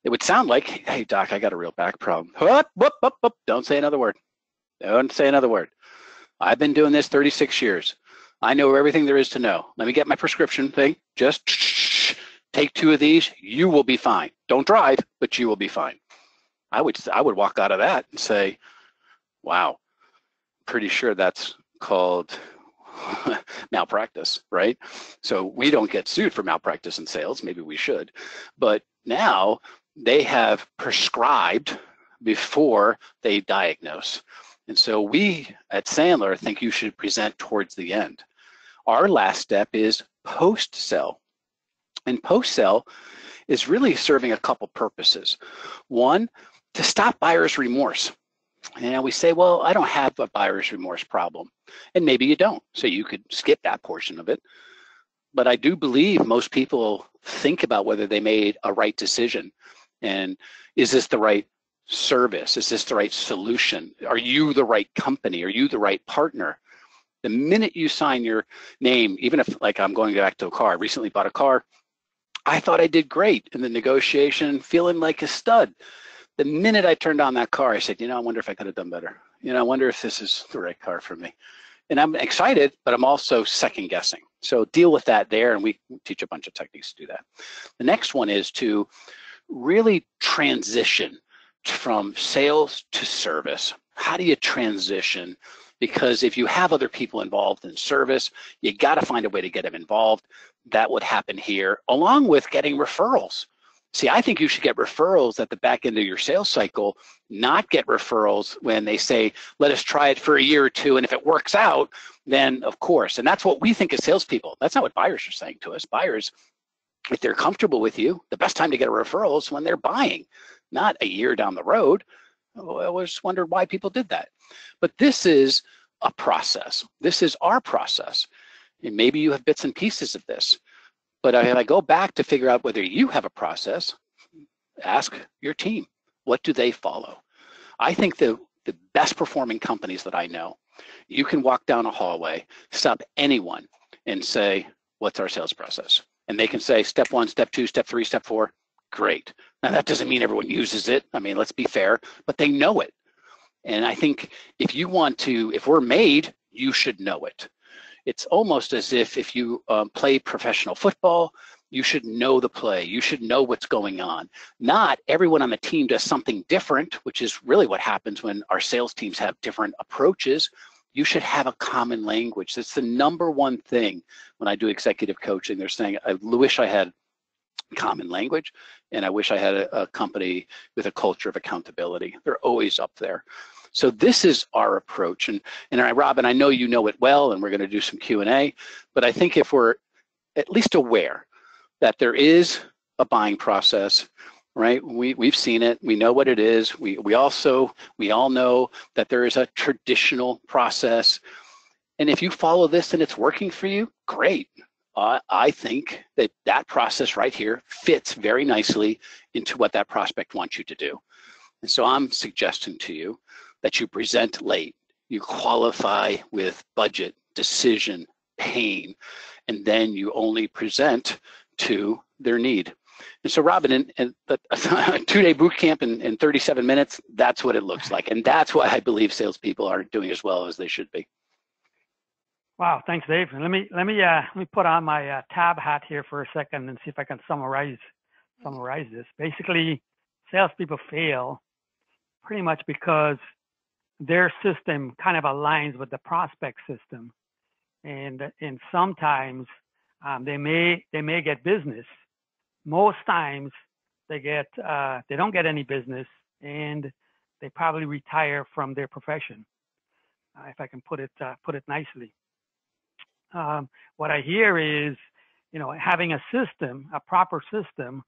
It would sound like, hey doc, I got a real back problem. Whoop, whoop, whoop, whoop. Don't say another word. Don't say another word. I've been doing this 36 years. I know everything there is to know. Let me get my prescription thing. Just take 2 of these. You will be fine. Don't drive, but you will be fine. I would walk out of that and say, wow, pretty sure that's called malpractice, right? So we don't get sued for malpractice in sales. Maybe we should. But now they have prescribed before they diagnose. And so we at Sandler think you should present towards the end. Our last step is post-sell. And post-sell is really serving a couple purposes. One, to stop buyer's remorse. And we say, well, I don't have a buyer's remorse problem. And maybe you don't, so you could skip that portion of it. But I do believe most people think about whether they made a right decision. And is this the right service? Is this the right solution? Are you the right company? Are you the right partner? The minute you sign your name, even if, like, I'm going back to a car, I recently bought a car, I thought I did great in the negotiation, feeling like a stud. The minute I turned on that car, I said, I wonder if I could have done better. I wonder if this is the right car for me. And I'm excited, but I'm also second guessing. So deal with that there, and we teach a bunch of techniques to do that. The next one is to really transition from sales to service. How do you transition? Because if you have other people involved in service, you got to find a way to get them involved. That would happen here, along with getting referrals. See, I think you should get referrals at the back end of your sales cycle, not get referrals when they say, let us try it for a year or 2, and if it works out, then of course. And that's what we think as salespeople. That's not what buyers are saying to us. Buyers, if they're comfortable with you, the best time to get a referral is when they're buying, not a year down the road. I always wondered why people did that. But this is a process. This is our process. And maybe you have bits and pieces of this. But if I go back to figure out whether you have a process, ask your team, what do they follow? I think the best performing companies that I know, you can walk down a hallway, stop anyone and say, what's our sales process? And they can say step 1, step 2, step 3, step 4. Great. Now that doesn't mean everyone uses it. I mean, let's be fair, but they know it. And I think if we're made, you should know it. It's almost as if you play professional football, you should know the play. You should know what's going on. Not everyone on the team does something different, which is really what happens when our sales teams have different approaches. You should have a common language. That's the number one thing when I do executive coaching. They're saying, I wish I had common language, and I wish I had a company with a culture of accountability. They're always up there. So this is our approach. And Robin, I know you know it well, and we're going to do some Q&A, but I think if we're at least aware that there is a buying process, right? We've seen it. We know what it is. We all know that there is a traditional process. And if you follow this and it's working for you, great. I think that process right here fits very nicely into what that prospect wants you to do. And so I'm suggesting to you that you present late, you qualify with budget, decision, pain, and then you only present to their need. And so Robin, in a 2-day boot camp in 37 minutes, that's what it looks like. And that's why I believe salespeople aren't doing as well as they should be. Wow, thanks, Dave. And let me put on my tab hat here for a second and see if I can summarize this. Basically, salespeople fail pretty much because their system kind of aligns with the prospect system, and sometimes they may get business. Most times they don't get any business, and they probably retire from their profession, if I can put it nicely. What I hear is, having a system, a proper system,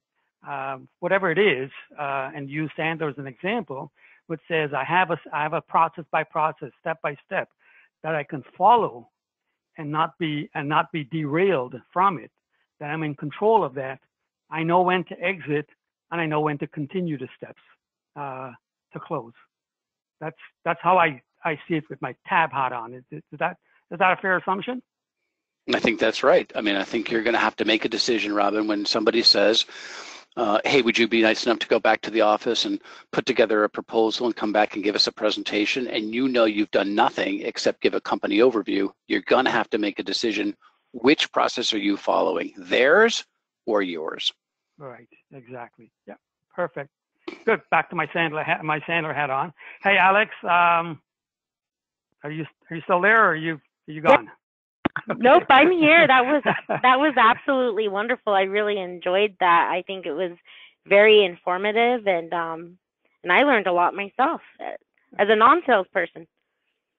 whatever it is, and use Sandler as an example, which says I have a process by process, step by step, that I can follow and not be derailed from it. That I'm in control of that. I know when to exit, and I know when to continue the steps to close. That's how I see it with my tab hat on. Is that a fair assumption? I think that's right. I mean, I think you're going to have to make a decision, Robin, when somebody says, hey, would you be nice enough to go back to the office and put together a proposal and come back and give us a presentation, and you've done nothing except give a company overview. You're going to have to make a decision. Which process are you following, theirs or yours? Right, exactly. Yeah, perfect. Good. Back to my Sandler hat on. Hey, Alex, are you still there, or are you gone? Okay. Nope, I'm here. That was absolutely wonderful. I really enjoyed that. I think it was very informative, and I learned a lot myself as a non-salesperson.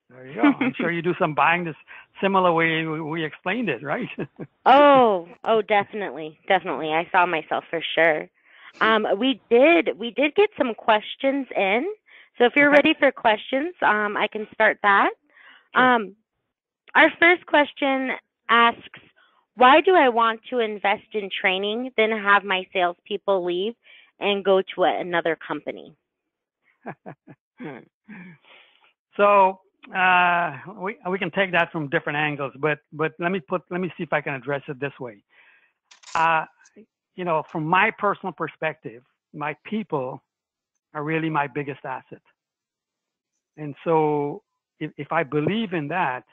There you go. I'm sure you do some buying this similar way we explained it, right? Oh, definitely. I saw myself for sure. We did get some questions in. So if you're ready for questions, I can start that. Sure. Our first question asks, why do I want to invest in training, then have my salespeople leave and go to another company? So we can take that from different angles, but let me see if I can address it this way. From my personal perspective, my people are really my biggest asset. And so if I believe in that,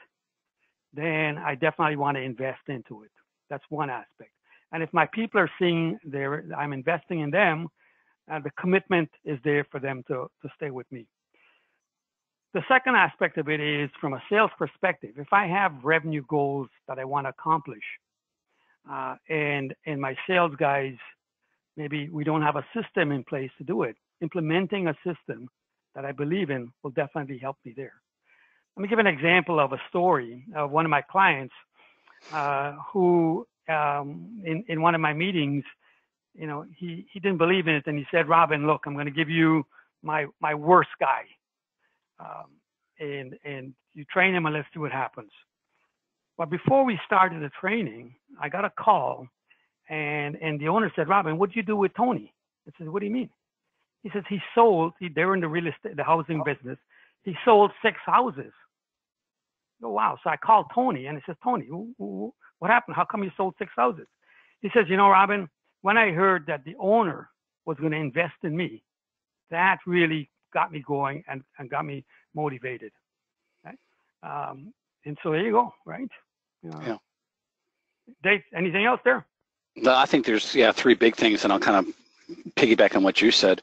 then I definitely want to invest into it. That's one aspect. And if my people are seeing I'm investing in them, the commitment is there for them to stay with me. The second aspect of it is from a sales perspective. If I have revenue goals that I want to accomplish, and my sales guys, maybe we don't have a system in place to do it, implementing a system that I believe in will definitely help me there. Let me give an example of a story of one of my clients who, in one of my meetings, he didn't believe in it, and he said, Robin, look, I'm going to give you my worst guy. And you train him and let's see what happens. But before we started the training, I got a call, and the owner said, Robin, what'd you do with Tony? I said, what do you mean? He says they were in the real estate, the housing business. He sold 6 houses. Oh, wow. So I called Tony, and I said, Tony, what happened? How come you sold 6 houses? He says, Robin, when I heard that the owner was going to invest in me, that really got me going and got me motivated. Right? And so there you go, right? Yeah. Dave, anything else there? No, I think there's 3 big things, and I'll kind of piggyback on what you said.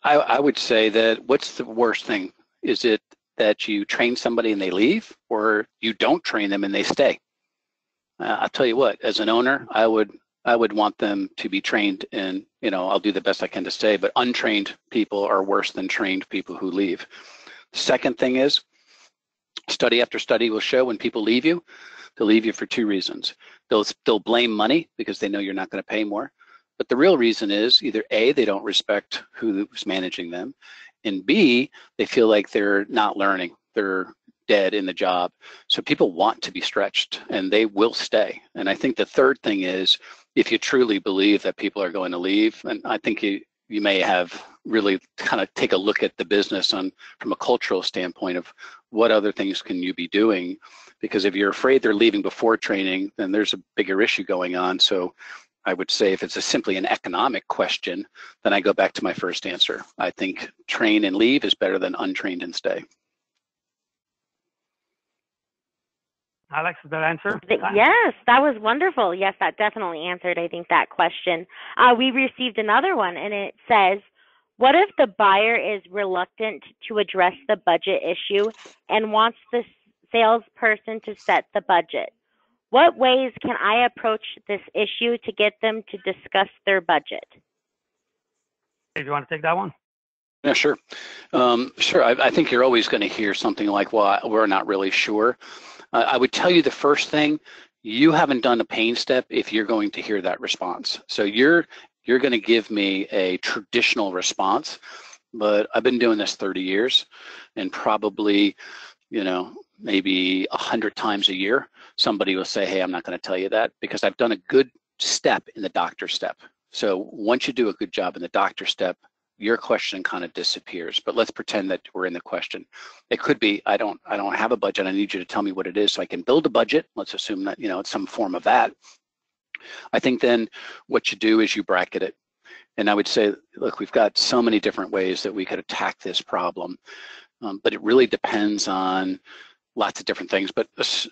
I would say that what's the worst thing? Is it that you train somebody and they leave, or you don't train them and they stay? I'll tell you what, as an owner, I would want them to be trained, and I'll do the best I can to stay, but untrained people are worse than trained people who leave. Second thing is, study after study will show when people leave you, they'll leave you for 2 reasons. They'll blame money because they know you're not going to pay more. But the real reason is either A, they don't respect who's managing them, and B, they feel like they're not learning. They're dead in the job. So people want to be stretched, and they will stay. And I think the third thing is, if you truly believe that people are going to leave, and I think you may have really kind of take a look at the business from a cultural standpoint of what other things can you be doing, because if you're afraid they're leaving before training, then there's a bigger issue going on. So I would say if it's simply an economic question, then I go back to my first answer. I think train and leave is better than untrained and stay. Alex, did that answer? Yes, that was wonderful. Yes, that definitely answered, I think, that question. We received another one, and it says, what if the buyer is reluctant to address the budget issue and wants the salesperson to set the budget? What ways can I approach this issue to get them to discuss their budget? Hey, do you want to take that one? Yeah, sure. Sure. I think you're always going to hear something like, well, we're not really sure. I would tell you the first thing, you haven't done a pain step if you're going to hear that response. So you're going to give me a traditional response, but I've been doing this 30 years, and probably, maybe 100 times a year, somebody will say, hey, I'm not going to tell you that, because I've done a good step in the doctor step. So once you do a good job in the doctor step, your question kind of disappears. But let's pretend that we're in the question. It could be, I don't have a budget. I need you to tell me what it is so I can build a budget. Let's assume that, it's some form of that. I think then what you do is you bracket it. And I would say, look, we've got so many different ways that we could attack this problem, but it really depends on lots of different things. But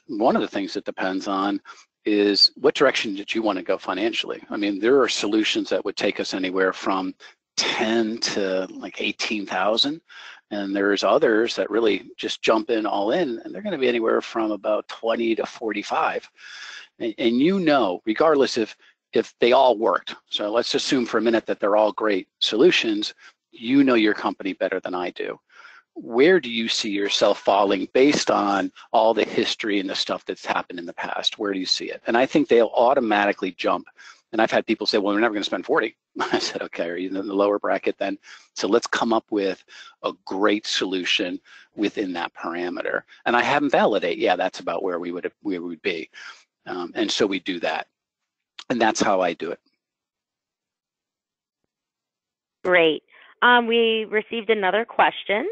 one of the things that depends on is what direction did you want to go financially? I mean, there are solutions that would take us anywhere from 10 to like 18,000, and there's others that really just jump in all in, and they're going to be anywhere from about 20 to 45. And regardless if they all worked, so let's assume for a minute that they're all great solutions, your company better than I do. Where do you see yourself falling based on all the history and the stuff that's happened in the past? Where do you see it? And I think they'll automatically jump. And I've had people say, well, we're never going to spend 40. I said, okay, are you in the lower bracket then? So let's come up with a great solution within that parameter. And I have them validate, yeah, that's about where we would be. And so we do that. And that's how I do it. Great. We received another question.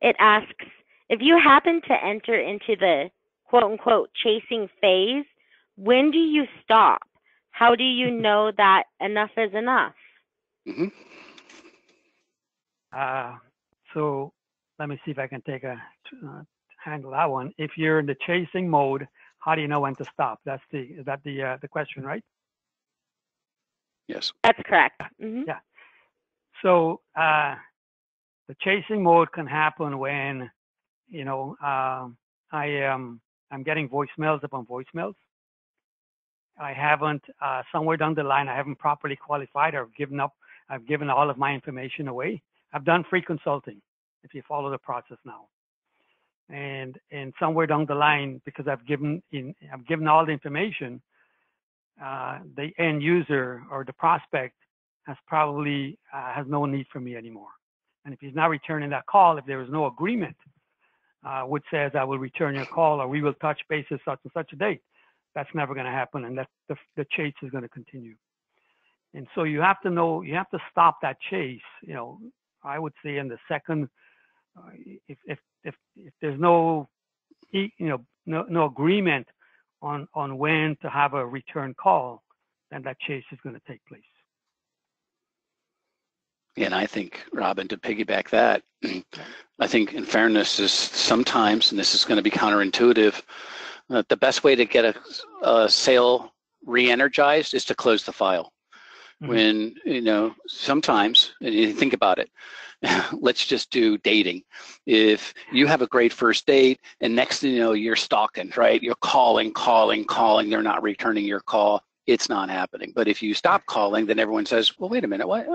It asks, if you happen to enter into the quote-unquote chasing phase, when do you stop? How do you know that enough is enough? Mm-hmm. So let me see if I can handle that one. If you're in the chasing mode, how do you know when to stop? Is that the question, right? Yes. That's correct. Mm-hmm. Yeah. So the chasing mode can happen when, I'm getting voicemails upon voicemails. I haven't, somewhere down the line, I haven't properly qualified or given up. I've given all of my information away. I've done free consulting, if you follow the process now. And somewhere down the line, because I've given all the information, the end user or the prospect has probably has no need for me anymore. And if he's not returning that call, if there is no agreement which says I will return your call or we will touch base at such and such a date, that's never going to happen, and the chase is going to continue. And so you have to stop that chase. I would say in the second, if there's no agreement on when to have a return call, then that chase is going to take place. And I think, Robin, to piggyback that, I think in fairness is sometimes, and this is going to be counterintuitive, the best way to get a sale re-energized is to close the file. Mm-hmm. When, sometimes, and you think about it, let's just do dating. If you have a great first date and next thing you know, you're stalking, right? You're calling, they're not returning your call. It's not happening. But if you stop calling, then everyone says, well, wait a minute, why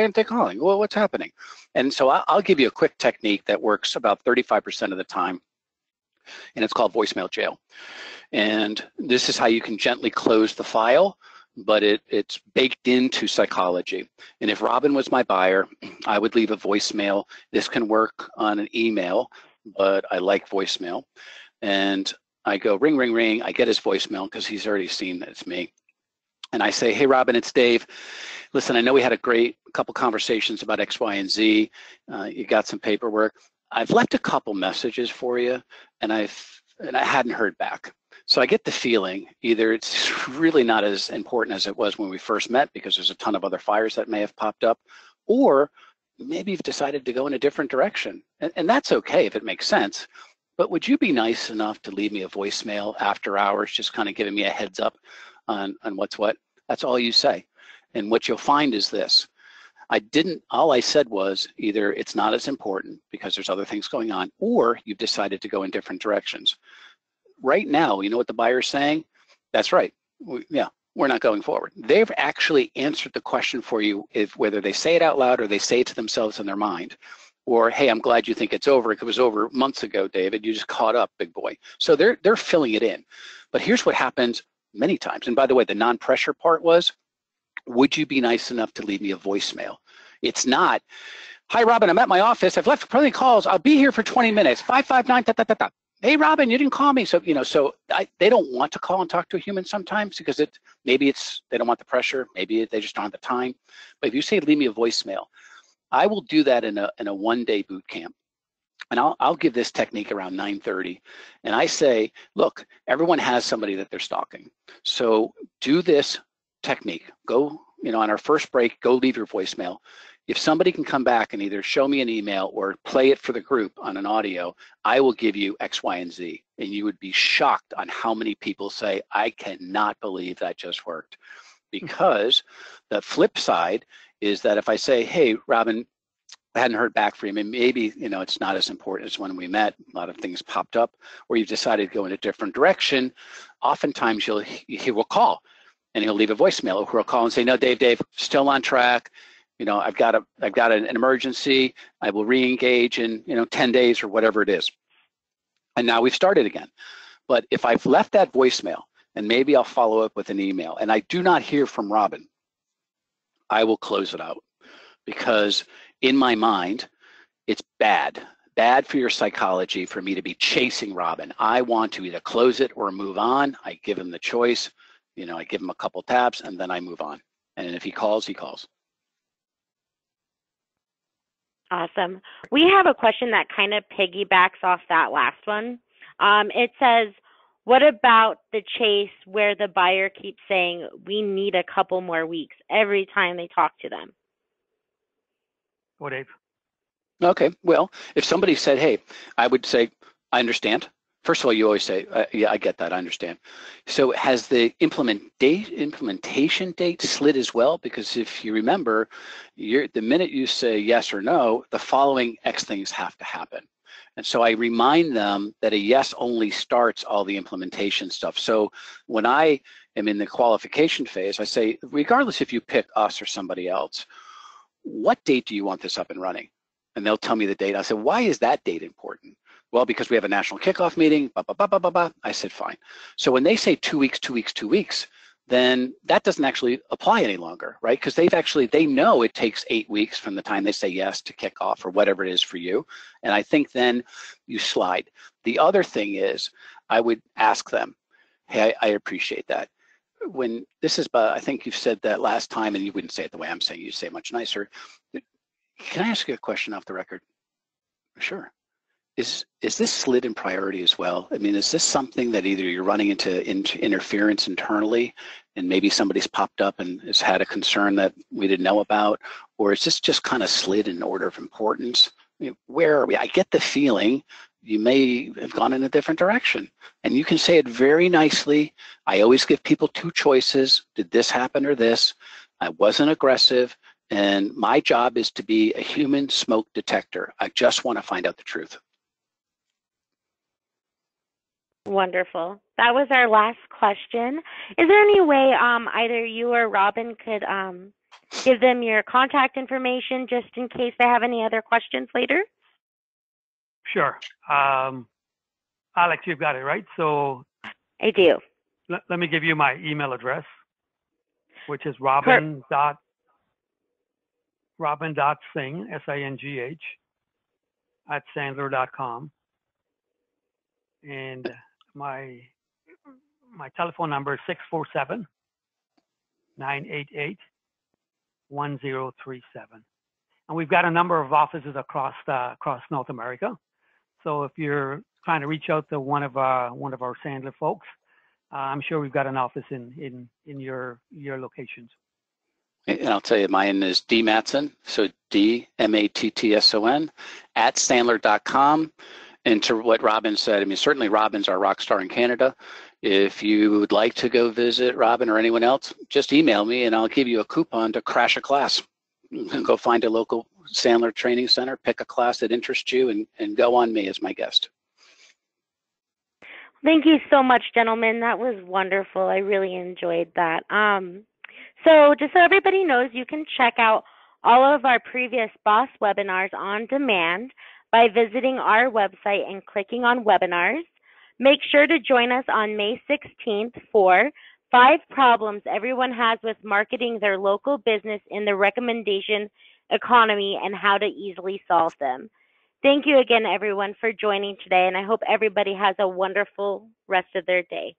aren't they calling? Well, what's happening? And so I'll give you a quick technique that works about 35% of the time, and it's called voicemail jail. And this is how you can gently close the file, but it's baked into psychology. And if Robin was my buyer, I would leave a voicemail. This can work on an email, but I like voicemail. And I go ring, ring, ring. I get his voicemail because he's already seen that it's me. And I say, hey, Robin, it's Dave. Listen, I know we had a great couple conversations about X, Y, and Z. You got some paperwork. I've left a couple messages for you, and I hadn't heard back. So I get the feeling either it's really not as important as it was when we first met because there's a ton of other fires that may have popped up, or maybe you've decided to go in a different direction. And that's okay if it makes sense. But would you be nice enough to leave me a voicemail after hours, just kind of giving me a heads up on what's what? That's all you say. And what you'll find is this. All I said was either it's not as important because there's other things going on, or you've decided to go in different directions. Right now, you know what the buyer's saying? That's right. We're not going forward. They've actually answered the question for you, whether they say it out loud or they say it to themselves in their mind. Or, hey, I'm glad you think it's over. It was over months ago, David. You just caught up, big boy. So they're filling it in. But here's what happens many times. And by the way, the non-pressure part was, would you be nice enough to leave me a voicemail? It's not, hi, Robin, I'm at my office. I've left plenty of calls. I'll be here for 20 minutes. 559, da, da, da, da. Hey, Robin, you didn't call me. So, they don't want to call and talk to a human sometimes because maybe they don't want the pressure. Maybe they just don't have the time. But if you say, leave me a voicemail, I will do that in a one-day boot camp. And I'll give this technique around 9:30. And I say, look, everyone has somebody that they're stalking. So do this technique. Go, on our first break, go leave your voicemail. If somebody can come back and either show me an email or play it for the group on an audio, I will give you X, Y, and Z. And you would be shocked on how many people say, I cannot believe that just worked. Because the flip side is that if I say, hey, Robin, I hadn't heard back from you, and maybe, it's not as important as when we met, a lot of things popped up, or you've decided to go in a different direction, oftentimes he will call and he'll leave a voicemail, or he'll call and say, no, Dave, still on track. I've got an emergency. I will re-engage in, 10 days or whatever it is. And now we've started again. But if I've left that voicemail, and maybe I'll follow up with an email, and I do not hear from Robin, I will close it out. Because in my mind, it's bad for your psychology for me to be chasing Robin. I want to either close it or move on. I give him the choice. I give him a couple tabs, and then I move on. And if he calls, he calls. Awesome. We have a question that kind of piggybacks off that last one. It says, what about the chase where the buyer keeps saying, we need a couple more weeks every time they talk to them? What, Dave? Okay, well, if somebody said, hey, I would say, I understand. First of all, you always say, yeah, I get that, I understand. So has the implementation date slid as well? Because if you remember, the minute you say yes or no, the following X things have to happen. And so I remind them that a yes only starts all the implementation stuff. So when I am in the qualification phase, I say, regardless if you pick us or somebody else, what date do you want this up and running? And they'll tell me the date. I said, why is that date important? Well, because we have a national kickoff meeting, blah, blah, blah, blah, blah, blah. I said, fine. So when they say 2 weeks, 2 weeks, 2 weeks, then that doesn't actually apply any longer, right? Because they know it takes 8 weeks from the time they say yes to kick off or whatever it is for you. And I think then you slide. The other thing is I would ask them, hey, I appreciate that. When this is, I think you've said that last time, and you wouldn't say it the way I'm saying, you say it much nicer. Can I ask you a question off the record? Sure. Is this slid in priority as well? I mean, is this something that either you're running into interference internally, and maybe somebody's popped up and has had a concern that we didn't know about, or is this just kind of slid in order of importance? I mean, where are we? I get the feeling you may have gone in a different direction, and you can say it very nicely. I always give people two choices. Did this happen or this? I wasn't aggressive, and my job is to be a human smoke detector. I just want to find out the truth. Wonderful. That was our last question. Is there any way either you or Robin could give them your contact information just in case they have any other questions later? Sure. Alex, you've got it, right? So I do. Let me give you my email address, which is robin.singh, S-I-N-G-H, @sandler.com. And my telephone number is 647-988-1037. And we've got a number of offices across North America. So if you're trying to reach out to one of our Sandler folks, I'm sure we've got an office in your locations. And I'll tell you, mine is D Mattson, so D-M-A-T-T-S-O-N @sandler.com. And to what Robin said, I mean, certainly Robin's our rock star in Canada. If you would like to go visit Robin or anyone else, just email me and I'll give you a coupon to crash a class. Go find a local Sandler training center, pick a class that interests you, and go on me as my guest. Thank you so much, gentlemen. That was wonderful. I really enjoyed that. So just so everybody knows, you can check out all of our previous BOSS webinars on demand by visiting our website and clicking on webinars. Make sure to join us on May 16th for 5 problems everyone has with marketing their local business in the recommendation economy and how to easily solve them. Thank you again, everyone, for joining today, and I hope everybody has a wonderful rest of their day.